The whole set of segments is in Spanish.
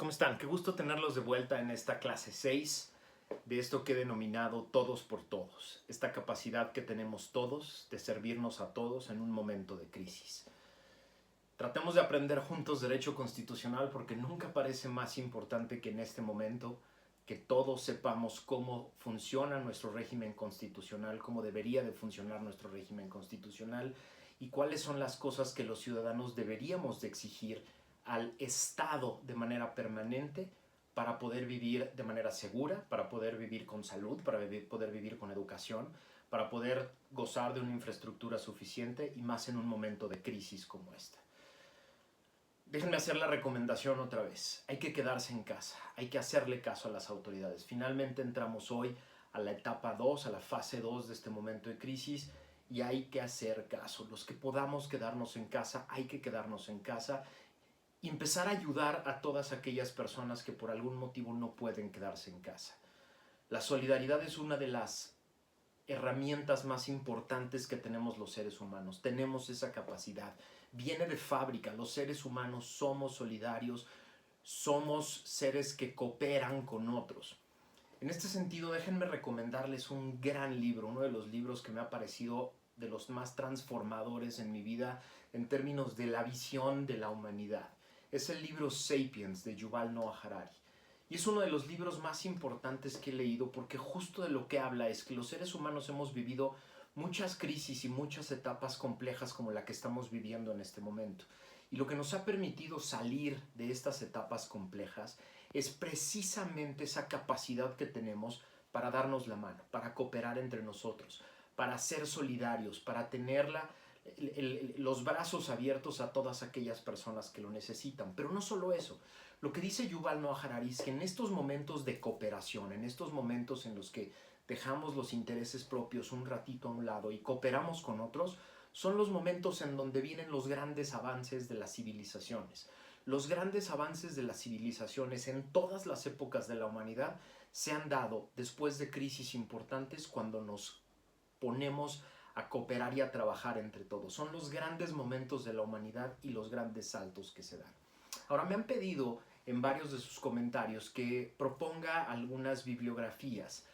¿Cómo están? Qué gusto tenerlos de vuelta en esta clase 6 de esto que he denominado Todos por Todos. Esta capacidad que tenemos todos de servirnos a todos en un momento de crisis. Tratemos de aprender juntos derecho constitucional porque nunca parece más importante que en este momento que todos sepamos cómo funciona nuestro régimen constitucional, cómo debería de funcionar nuestro régimen constitucional y cuáles son las cosas que los ciudadanos deberíamos de exigir al Estado de manera permanente para poder vivir de manera segura, para poder vivir con salud, para poder vivir con educación, para poder gozar de una infraestructura suficiente y más en un momento de crisis como esta. Déjenme hacer la recomendación otra vez. Hay que quedarse en casa, hay que hacerle caso a las autoridades. Finalmente entramos hoy a la etapa 2, a la fase 2 de este momento de crisis y hay que hacer caso. Los que podamos quedarnos en casa, hay que quedarnos en casa y empezar a ayudar a todas aquellas personas que por algún motivo no pueden quedarse en casa. La solidaridad es una de las herramientas más importantes que tenemos los seres humanos. Tenemos esa capacidad. Viene de fábrica. Los seres humanos somos solidarios, somos seres que cooperan con otros. En este sentido, déjenme recomendarles un gran libro, uno de los libros que me ha parecido de los más transformadores en mi vida en términos de la visión de la humanidad. Es el libro Sapiens de Yuval Noah Harari. Y es uno de los libros más importantes que he leído porque justo de lo que habla es que los seres humanos hemos vivido muchas crisis y muchas etapas complejas como la que estamos viviendo en este momento. Y lo que nos ha permitido salir de estas etapas complejas es precisamente esa capacidad que tenemos para darnos la mano, para cooperar entre nosotros, para ser solidarios, para tener los brazos abiertos a todas aquellas personas que lo necesitan. Pero no solo eso. Lo que dice Yuval Noah Harari es que en estos momentos de cooperación, en estos momentos en los que dejamos los intereses propios un ratito a un lado y cooperamos con otros, son los momentos en donde vienen los grandes avances de las civilizaciones. Los grandes avances de las civilizaciones en todas las épocas de la humanidad se han dado después de crisis importantes cuando nos ponemos a cooperar y a trabajar entre todos. Son los grandes momentos de la humanidad y los grandes saltos que se dan. Ahora, me han pedido en varios de sus comentarios que proponga algunas bibliografías.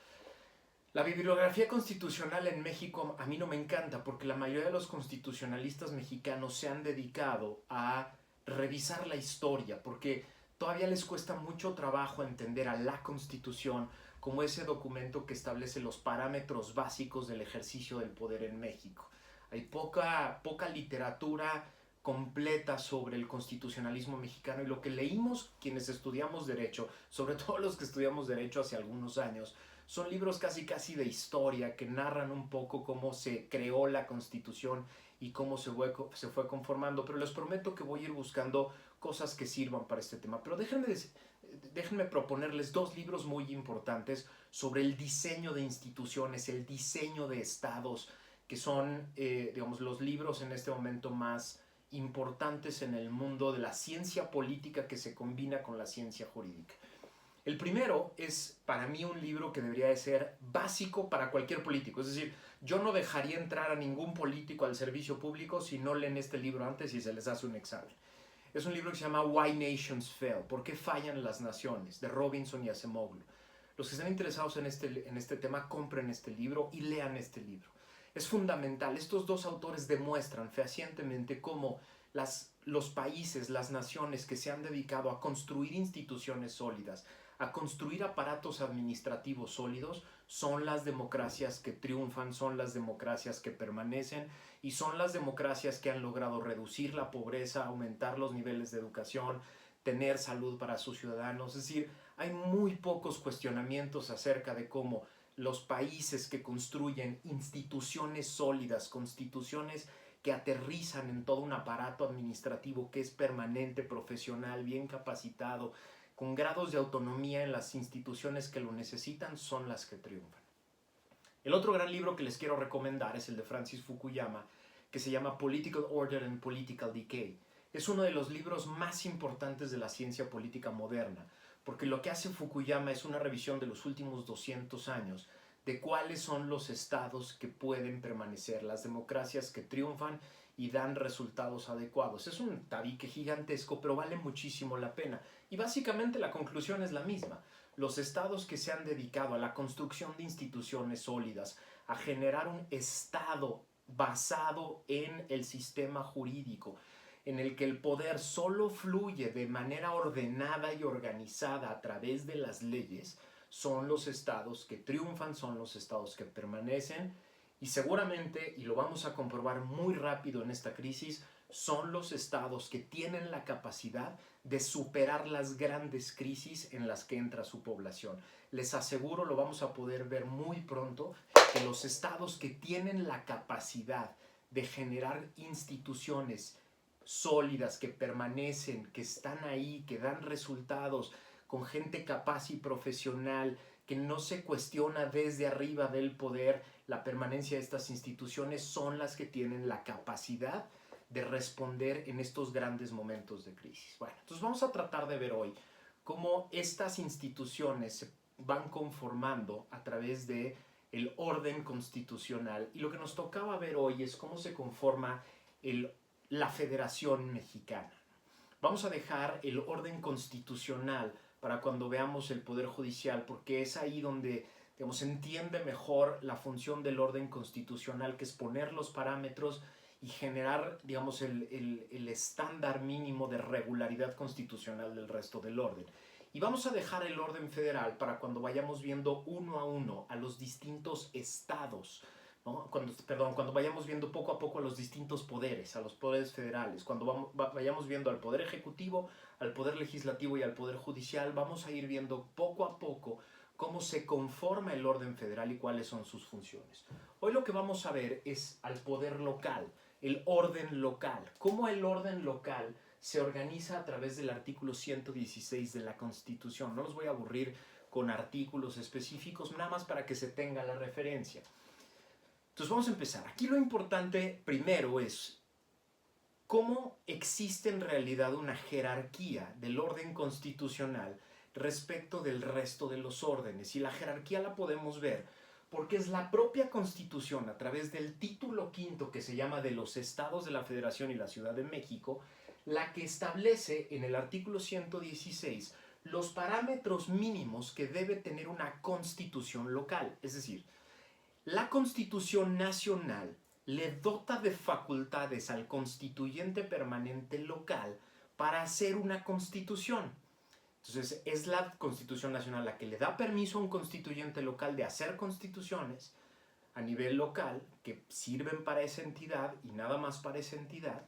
La bibliografía constitucional en México a mí no me encanta porque la mayoría de los constitucionalistas mexicanos se han dedicado a revisar la historia porque todavía les cuesta mucho trabajo entender a la Constitución como ese documento que establece los parámetros básicos del ejercicio del poder en México. Hay poca literatura completa sobre el constitucionalismo mexicano y lo que leímos quienes estudiamos derecho, sobre todo los que estudiamos derecho hace algunos años, son libros casi de historia que narran un poco cómo se creó la Constitución y cómo se fue conformando, pero les prometo que voy a ir buscando cosas que sirvan para este tema. Pero déjenme proponerles dos libros muy importantes sobre el diseño de instituciones, el diseño de estados, que son, digamos, los libros en este momento más importantes en el mundo de la ciencia política que se combina con la ciencia jurídica. El primero es para mí un libro que debería de ser básico para cualquier político. Es decir, yo no dejaría entrar a ningún político al servicio público si no leen este libro antes y se les hace un examen. Es un libro que se llama Why Nations Fail, ¿por qué fallan las naciones?, de Robinson y Acemoglu. Los que están interesados en este tema, compren este libro y lean este libro. Es fundamental. Estos dos autores demuestran fehacientemente cómo los países, las naciones que se han dedicado a construir instituciones sólidas, a construir aparatos administrativos sólidos, son las democracias que triunfan, son las democracias que permanecen y son las democracias que han logrado reducir la pobreza, aumentar los niveles de educación, tener salud para sus ciudadanos. Es decir, hay muy pocos cuestionamientos acerca de cómo los países que construyen instituciones sólidas, constituciones que aterrizan en todo un aparato administrativo que es permanente, profesional, bien capacitado, con grados de autonomía en las instituciones que lo necesitan, son las que triunfan. El otro gran libro que les quiero recomendar es el de Francis Fukuyama, que se llama Political Order and Political Decay. Es uno de los libros más importantes de la ciencia política moderna, porque lo que hace Fukuyama es una revisión de los últimos 200 años de cuáles son los estados que pueden permanecer, las democracias que triunfan y dan resultados adecuados. Es un tabique gigantesco, pero vale muchísimo la pena. Y básicamente la conclusión es la misma. Los estados que se han dedicado a la construcción de instituciones sólidas, a generar un estado basado en el sistema jurídico, en el que el poder solo fluye de manera ordenada y organizada a través de las leyes, son los estados que triunfan, son los estados que permanecen y seguramente, y lo vamos a comprobar muy rápido en esta crisis, son los estados que tienen la capacidad de superar las grandes crisis en las que entra su población. Les aseguro, lo vamos a poder ver muy pronto, que los estados que tienen la capacidad de generar instituciones sólidas, que permanecen, que están ahí, que dan resultados, con gente capaz y profesional, que no se cuestiona desde arriba del poder la permanencia de estas instituciones, son las que tienen la capacidad de responder en estos grandes momentos de crisis. Bueno, entonces vamos a tratar de ver hoy cómo estas instituciones se van conformando a través de el orden constitucional, y lo que nos tocaba ver hoy es cómo se conforma la Federación Mexicana. Vamos a dejar el orden constitucional para cuando veamos el Poder Judicial, porque es ahí donde, digamos, se entiende mejor la función del orden constitucional, que es poner los parámetros y generar, digamos, el estándar mínimo de regularidad constitucional del resto del orden. Y vamos a dejar el orden federal para cuando vayamos viendo uno a uno a los distintos estados, ¿no? Cuando vayamos viendo poco a poco a los distintos poderes, a los poderes federales, cuando vayamos viendo al Poder Ejecutivo, al Poder Legislativo y al Poder Judicial, vamos a ir viendo poco a poco cómo se conforma el orden federal y cuáles son sus funciones. Hoy lo que vamos a ver es al poder local, el orden local, cómo el orden local se organiza a través del artículo 116 de la Constitución. No los voy a aburrir con artículos específicos, nada más para que se tenga la referencia. Entonces vamos a empezar. Aquí lo importante primero es cómo existe en realidad una jerarquía del orden constitucional respecto del resto de los órdenes. Y la jerarquía la podemos ver porque es la propia Constitución, a través del título quinto, que se llama de los Estados de la Federación y la Ciudad de México, la que establece en el artículo 116 los parámetros mínimos que debe tener una constitución local. Es decir, la Constitución Nacional le dota de facultades al constituyente permanente local para hacer una constitución. Entonces, es la Constitución Nacional la que le da permiso a un constituyente local de hacer constituciones a nivel local que sirven para esa entidad y nada más para esa entidad,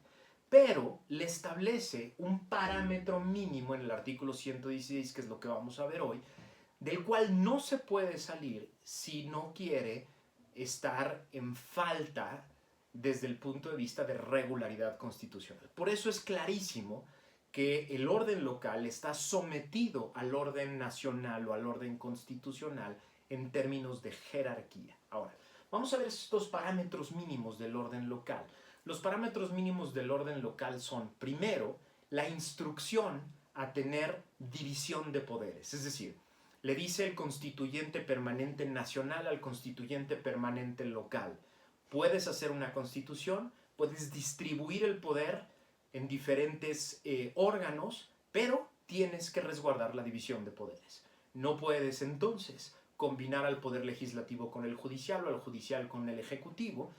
pero le establece un parámetro mínimo en el artículo 116, que es lo que vamos a ver hoy, del cual no se puede salir si no quiere estar en falta desde el punto de vista de regularidad constitucional. Por eso es clarísimo que el orden local está sometido al orden nacional o al orden constitucional en términos de jerarquía. Ahora, vamos a ver estos parámetros mínimos del orden local. Los parámetros mínimos del orden local son, primero, la instrucción a tener división de poderes. Es decir, le dice el constituyente permanente nacional al constituyente permanente local: puedes hacer una constitución, puedes distribuir el poder en diferentes órganos, pero tienes que resguardar la división de poderes. No puedes entonces combinar al poder legislativo con el judicial o al judicial con el ejecutivo.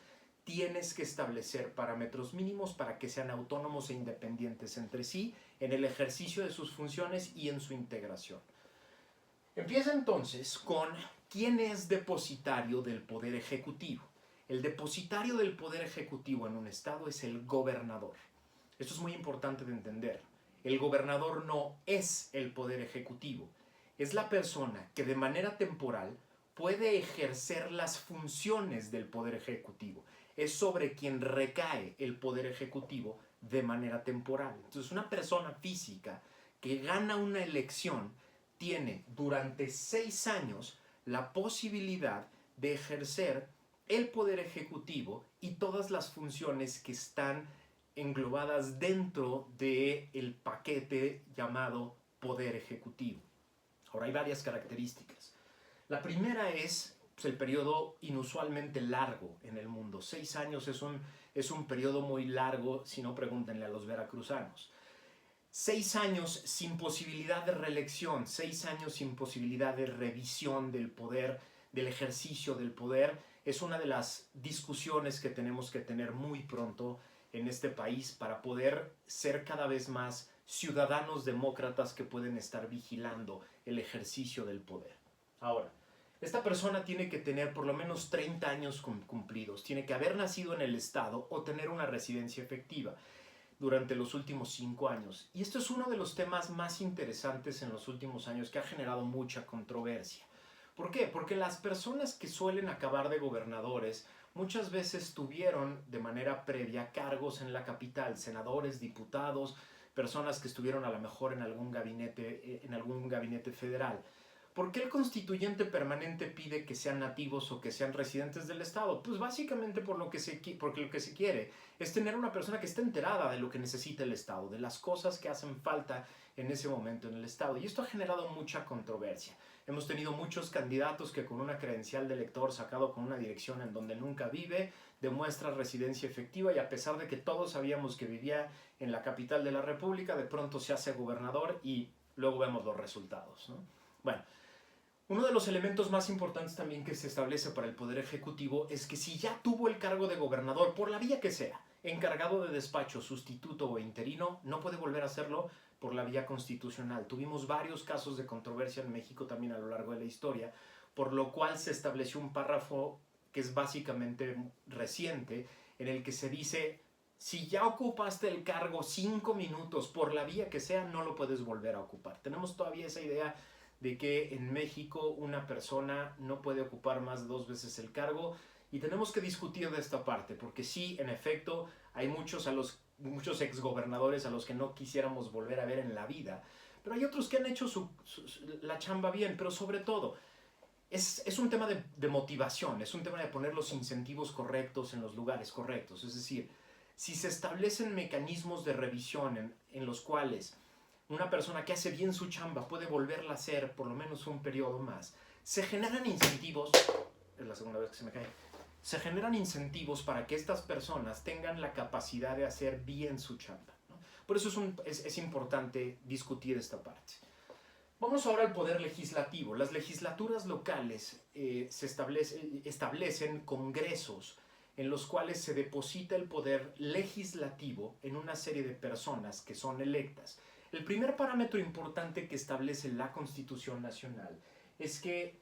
Tienes que establecer parámetros mínimos para que sean autónomos e independientes entre sí en el ejercicio de sus funciones y en su integración. Empieza entonces con quién es depositario del poder ejecutivo. El depositario del poder ejecutivo en un estado es el gobernador. Esto es muy importante de entender. El gobernador no es el poder ejecutivo. Es la persona que de manera temporal puede ejercer las funciones del poder ejecutivo. Es sobre quien recae el poder ejecutivo de manera temporal. Entonces, una persona física que gana una elección tiene durante 6 años la posibilidad de ejercer el poder ejecutivo y todas las funciones que están englobadas dentro del paquete llamado poder ejecutivo. Ahora, hay varias características. La primera es pues, el periodo inusualmente largo en el mundo. 6 años es un periodo muy largo, si no pregúntenle a los veracruzanos. 6 años sin posibilidad de reelección, 6 años sin posibilidad de revisión del poder, del ejercicio del poder, es una de las discusiones que tenemos que tener muy pronto en este país para poder ser cada vez más ciudadanos demócratas que pueden estar vigilando el ejercicio del poder. Ahora, esta persona tiene que tener por lo menos 30 años cumplidos, tiene que haber nacido en el estado o tener una residencia efectiva durante los últimos 5 años. Y esto es uno de los temas más interesantes en los últimos años que ha generado mucha controversia. ¿Por qué? Porque las personas que suelen acabar de gobernadores muchas veces tuvieron de manera previa cargos en la capital, senadores, diputados, personas que estuvieron a lo mejor en algún gabinete federal. ¿Por qué el constituyente permanente pide que sean nativos o que sean residentes del estado? Pues básicamente porque lo que se quiere es tener una persona que esté enterada de lo que necesita el estado, de las cosas que hacen falta en ese momento en el estado. Y esto ha generado mucha controversia. Hemos tenido muchos candidatos que con una credencial de elector sacado con una dirección en donde nunca vive, demuestra residencia efectiva y a pesar de que todos sabíamos que vivía en la capital de la República, de pronto se hace gobernador y luego vemos los resultados, ¿no? Bueno, uno de los elementos más importantes también que se establece para el Poder Ejecutivo es que si ya tuvo el cargo de gobernador, por la vía que sea, encargado de despacho, sustituto o interino, no puede volver a hacerlo por la vía constitucional. Tuvimos varios casos de controversia en México también a lo largo de la historia, por lo cual se estableció un párrafo que es básicamente reciente, en el que se dice, si ya ocupaste el cargo 5 minutos por la vía que sea, no lo puedes volver a ocupar. Tenemos todavía esa idea de que en México una persona no puede ocupar más de 2 veces el cargo y tenemos que discutir de esta parte, porque sí, en efecto, hay muchos exgobernadores a los que no quisiéramos volver a ver en la vida, pero hay otros que han hecho la chamba bien, pero sobre todo es un tema de motivación, es un tema de poner los incentivos correctos en los lugares correctos, es decir, si se establecen mecanismos de revisión en los cuales una persona que hace bien su chamba puede volverla a hacer por lo menos un periodo más, se generan incentivos, es la segunda vez que se me cae, se generan incentivos para que estas personas tengan la capacidad de hacer bien su chamba, ¿no? Por eso es importante discutir esta parte. Vamos ahora al poder legislativo. Las legislaturas locales establecen congresos en los cuales se deposita el poder legislativo en una serie de personas que son electas. El primer parámetro importante que establece la Constitución Nacional es que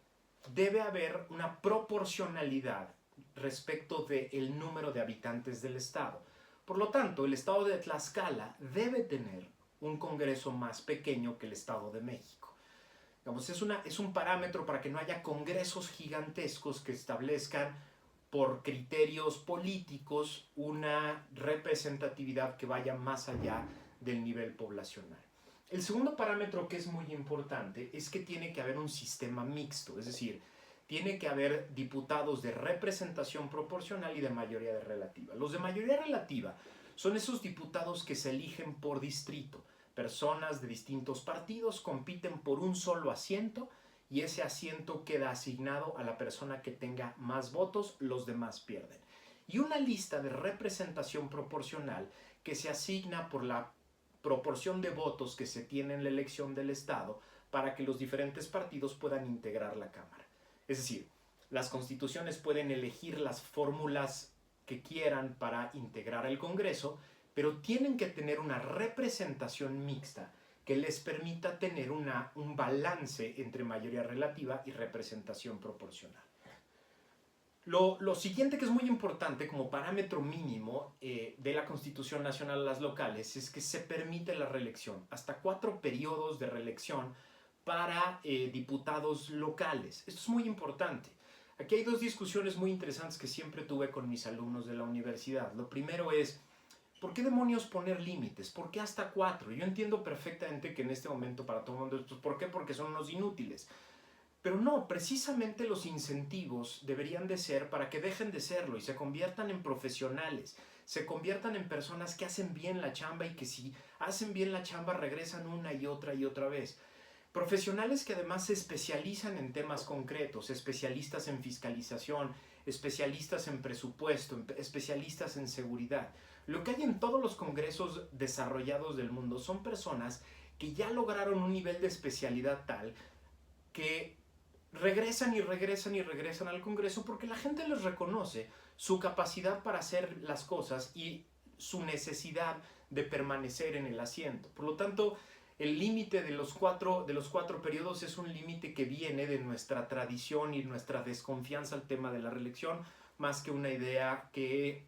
debe haber una proporcionalidad respecto del número de habitantes del estado. Por lo tanto, el estado de Tlaxcala debe tener un congreso más pequeño que el estado de México. Digamos, es un parámetro para que no haya congresos gigantescos que establezcan por criterios políticos una representatividad que vaya más allá del nivel poblacional. El segundo parámetro que es muy importante es que tiene que haber un sistema mixto, es decir, tiene que haber diputados de representación proporcional y de mayoría relativa. Los de mayoría relativa son esos diputados que se eligen por distrito. Personas de distintos partidos compiten por un solo asiento y ese asiento queda asignado a la persona que tenga más votos, los demás pierden. Y una lista de representación proporcional que se asigna por la proporción de votos que se tiene en la elección del Estado para que los diferentes partidos puedan integrar la Cámara. Es decir, las constituciones pueden elegir las fórmulas que quieran para integrar el Congreso, pero tienen que tener una representación mixta que les permita tener un balance entre mayoría relativa y representación proporcional. Lo siguiente que es muy importante como parámetro mínimo de la Constitución Nacional a las locales es que se permite la reelección, hasta 4 periodos de reelección para diputados locales. Esto es muy importante. Aquí hay 2 discusiones muy interesantes que siempre tuve con mis alumnos de la universidad. Lo primero es, ¿por qué demonios poner límites? ¿Por qué hasta 4? Yo entiendo perfectamente que en este momento para todo el mundo, pues, ¿por qué? Porque son unos inútiles. Pero no, precisamente los incentivos deberían de ser para que dejen de serlo y se conviertan en profesionales, se conviertan en personas que hacen bien la chamba y que si hacen bien la chamba regresan una y otra vez. Profesionales que además se especializan en temas concretos, especialistas en fiscalización, especialistas en presupuesto, especialistas en seguridad. Lo que hay en todos los congresos desarrollados del mundo son personas que ya lograron un nivel de especialidad tal que regresan y regresan y regresan al Congreso porque la gente les reconoce su capacidad para hacer las cosas y su necesidad de permanecer en el asiento. Por lo tanto, el límite de los cuatro periodos es un límite que viene de nuestra tradición y nuestra desconfianza al tema de la reelección, más que una idea que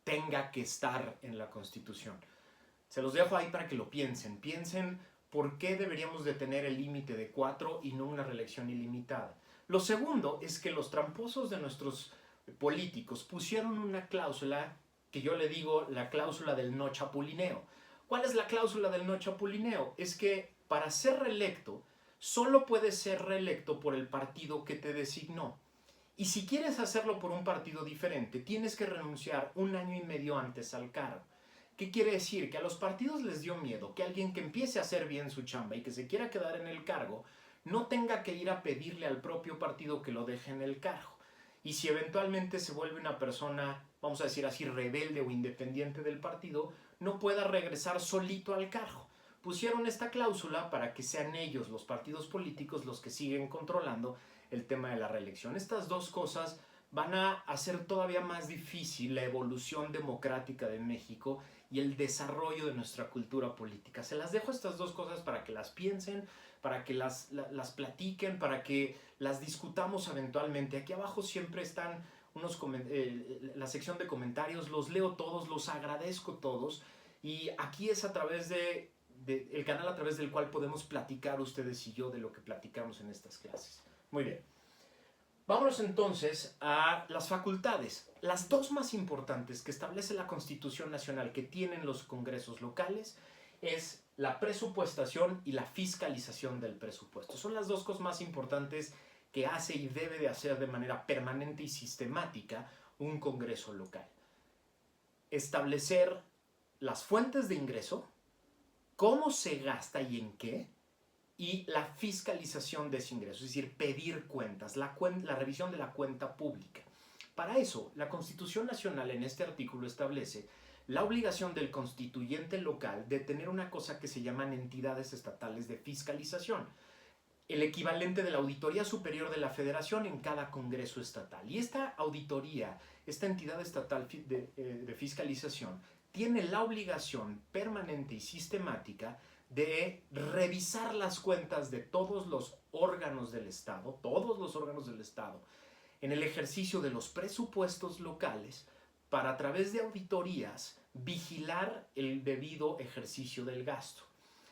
tenga que estar en la Constitución. Se los dejo ahí para que lo piensen. Piensen por qué deberíamos de tener el límite de 4 y no una reelección ilimitada. Lo segundo es que los tramposos de nuestros políticos pusieron una cláusula que yo le digo la cláusula del no chapulineo. ¿Cuál es la cláusula del no chapulineo? Es que para ser reelecto, solo puedes ser reelecto por el partido que te designó. Y si quieres hacerlo por un partido diferente, tienes que renunciar 1 año y medio antes al cargo. ¿Qué quiere decir? Que a los partidos les dio miedo que alguien que empiece a hacer bien su chamba y que se quiera quedar en el cargo no tenga que ir a pedirle al propio partido que lo deje en el cargo. Y si eventualmente se vuelve una persona, vamos a decir así, rebelde o independiente del partido, no pueda regresar solito al cargo. Pusieron esta cláusula para que sean ellos, los partidos políticos, los que siguen controlando el tema de la reelección. Estas dos cosas van a hacer todavía más difícil la evolución democrática de México y el desarrollo de nuestra cultura política. Se las dejo estas dos cosas para que las piensen, para que las platiquen, para que las discutamos eventualmente. Aquí abajo siempre están la sección de comentarios, los leo todos, los agradezco todos, y aquí es a través el canal a través del cual podemos platicar ustedes y yo de lo que platicamos en estas clases. Muy bien. Vámonos entonces a las facultades. Las dos más importantes que establece la Constitución Nacional que tienen los congresos locales es la presupuestación y la fiscalización del presupuesto. Son las dos cosas más importantes que hace y debe de hacer de manera permanente y sistemática un congreso local. Establecer las fuentes de ingreso, cómo se gasta y en qué, y la fiscalización de ese ingreso, es decir, pedir cuentas, la revisión de la cuenta pública. Para eso, la Constitución Nacional en este artículo establece la obligación del constituyente local de tener una cosa que se llaman entidades estatales de fiscalización, el equivalente de la Auditoría Superior de la Federación en cada Congreso estatal. Y esta auditoría, esta entidad estatal de fiscalización, tiene la obligación permanente y sistemática de revisar las cuentas de todos los órganos del Estado, en el ejercicio de los presupuestos locales, para a través de auditorías vigilar el debido ejercicio del gasto.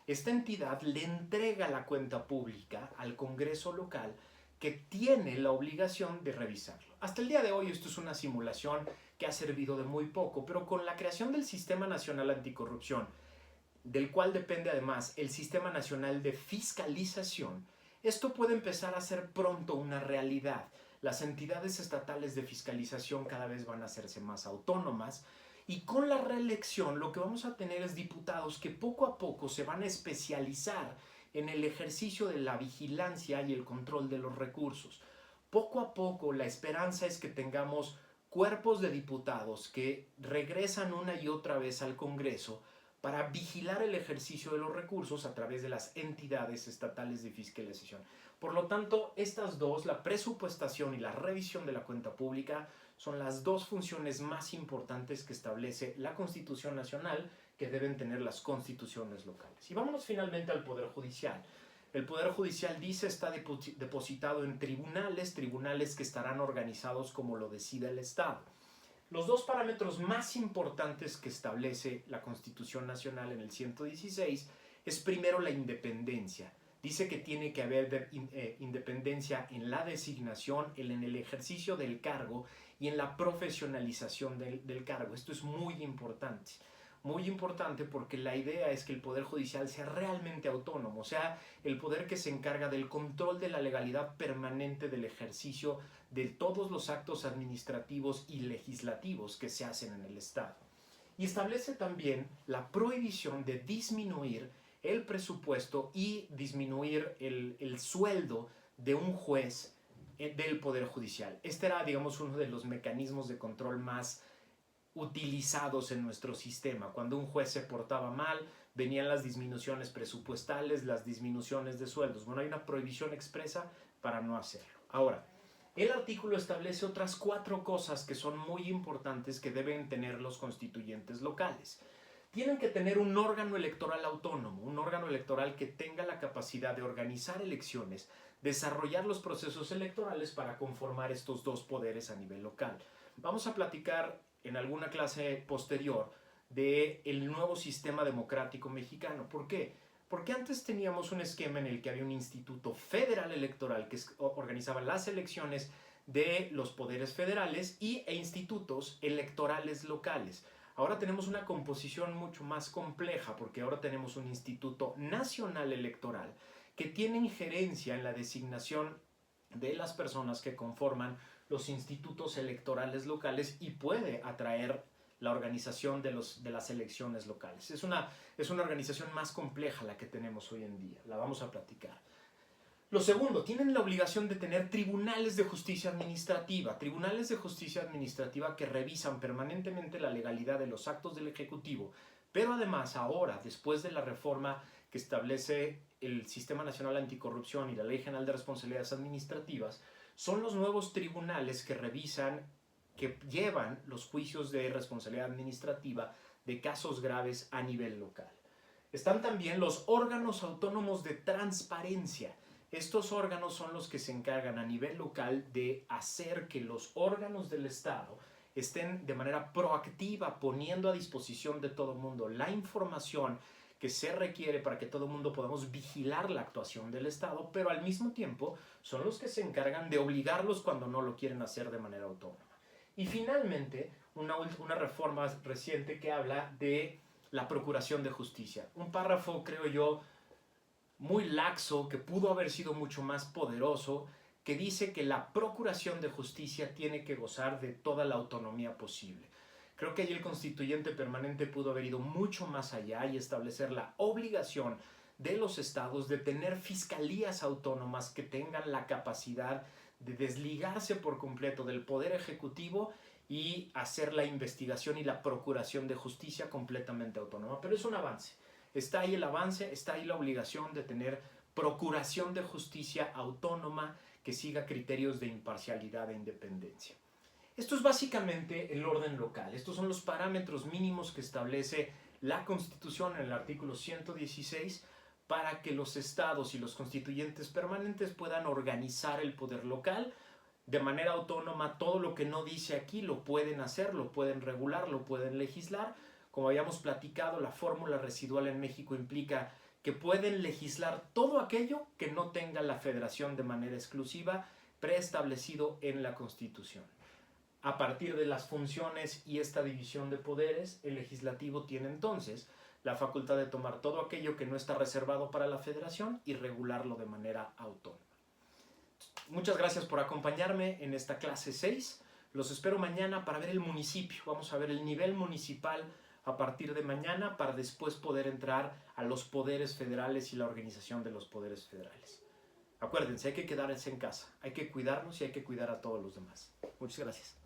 Esta entidad le entrega la cuenta pública al Congreso local, que tiene la obligación de revisarlo. Hasta el día de hoy esto es una simulación que ha servido de muy poco, pero con la creación del Sistema Nacional Anticorrupción, del cual depende además el Sistema Nacional de Fiscalización, esto puede empezar a ser pronto una realidad. Las entidades estatales de fiscalización cada vez van a hacerse más autónomas, y con la reelección lo que vamos a tener es diputados que poco a poco se van a especializar en el ejercicio de la vigilancia y el control de los recursos. Poco a poco la esperanza es que tengamos cuerpos de diputados que regresan una y otra vez al Congreso para vigilar el ejercicio de los recursos a través de las entidades estatales de fiscalización. Por lo tanto, estas dos, la presupuestación y la revisión de la cuenta pública, son las dos funciones más importantes que establece la Constitución Nacional que deben tener las constituciones locales. Y vámonos finalmente al Poder Judicial. El Poder Judicial dice está depositado en tribunales que estarán organizados como lo decida el Estado. Los dos parámetros más importantes que establece la Constitución Nacional en el 116 es primero la independencia. Dice que tiene que haber independencia en la designación, en el ejercicio del cargo y en la profesionalización del cargo. Esto es muy importante porque la idea es que el Poder Judicial sea realmente autónomo, o sea, el poder que se encarga del control de la legalidad permanente del ejercicio de todos los actos administrativos y legislativos que se hacen en el Estado. Y establece también la prohibición de disminuir el presupuesto y disminuir el sueldo de un juez del Poder Judicial. Este era, digamos, uno de los mecanismos de control más utilizados en nuestro sistema. Cuando un juez se portaba mal, venían las disminuciones presupuestales, las disminuciones de sueldos. Bueno, hay una prohibición expresa para no hacerlo. Ahora, el artículo establece otras 4 cosas que son muy importantes que deben tener los constituyentes locales. Tienen que tener un órgano electoral autónomo, un órgano electoral que tenga la capacidad de organizar elecciones, desarrollar los procesos electorales para conformar estos 2 poderes a nivel local. Vamos a platicar en alguna clase posterior del nuevo sistema democrático mexicano. ¿Por qué? Porque antes teníamos un esquema en el que había un instituto federal electoral que organizaba las elecciones de los poderes federales e institutos electorales locales. Ahora tenemos una composición mucho más compleja porque ahora tenemos un Instituto Nacional Electoral que tiene injerencia en la designación de las personas que conforman los institutos electorales locales y puede atraer la organización de las elecciones locales. Es una organización más compleja la que tenemos hoy en día, la vamos a platicar. Lo segundo, tienen la obligación de tener tribunales de justicia administrativa que revisan permanentemente la legalidad de los actos del Ejecutivo, pero además ahora, después de la reforma que establece el Sistema Nacional Anticorrupción y la Ley General de Responsabilidades Administrativas, son los nuevos tribunales que revisan, que llevan los juicios de responsabilidad administrativa de casos graves a nivel local. Están también los órganos autónomos de transparencia. Estos órganos son los que se encargan a nivel local de hacer que los órganos del Estado estén de manera proactiva poniendo a disposición de todo el mundo la información que se requiere para que todo el mundo podamos vigilar la actuación del Estado, pero al mismo tiempo son los que se encargan de obligarlos cuando no lo quieren hacer de manera autónoma. Y finalmente, una reforma reciente que habla de la Procuración de Justicia. Un párrafo, creo yo, muy laxo, que pudo haber sido mucho más poderoso, que dice que la Procuración de Justicia tiene que gozar de toda la autonomía posible. Creo que allí el constituyente permanente pudo haber ido mucho más allá y establecer la obligación de los estados de tener fiscalías autónomas que tengan la capacidad de desligarse por completo del poder ejecutivo y hacer la investigación y la procuración de justicia completamente autónoma. Pero es un avance. Está ahí el avance, está ahí la obligación de tener procuración de justicia autónoma que siga criterios de imparcialidad e independencia. Esto es básicamente el orden local. Estos son los parámetros mínimos que establece la Constitución en el artículo 116 para que los estados y los constituyentes permanentes puedan organizar el poder local de manera autónoma. Todo lo que no dice aquí lo pueden hacer, lo pueden regular, lo pueden legislar. Como habíamos platicado, la fórmula residual en México implica que pueden legislar todo aquello que no tenga la federación de manera exclusiva preestablecido en la Constitución. A partir de las funciones y esta división de poderes, el legislativo tiene entonces la facultad de tomar todo aquello que no está reservado para la federación y regularlo de manera autónoma. Muchas gracias por acompañarme en esta clase 6. Los espero mañana para ver el municipio. Vamos a ver el nivel municipal a partir de mañana para después poder entrar a los poderes federales y la organización de los poderes federales. Acuérdense, hay que quedarse en casa, hay que cuidarnos y hay que cuidar a todos los demás. Muchas gracias.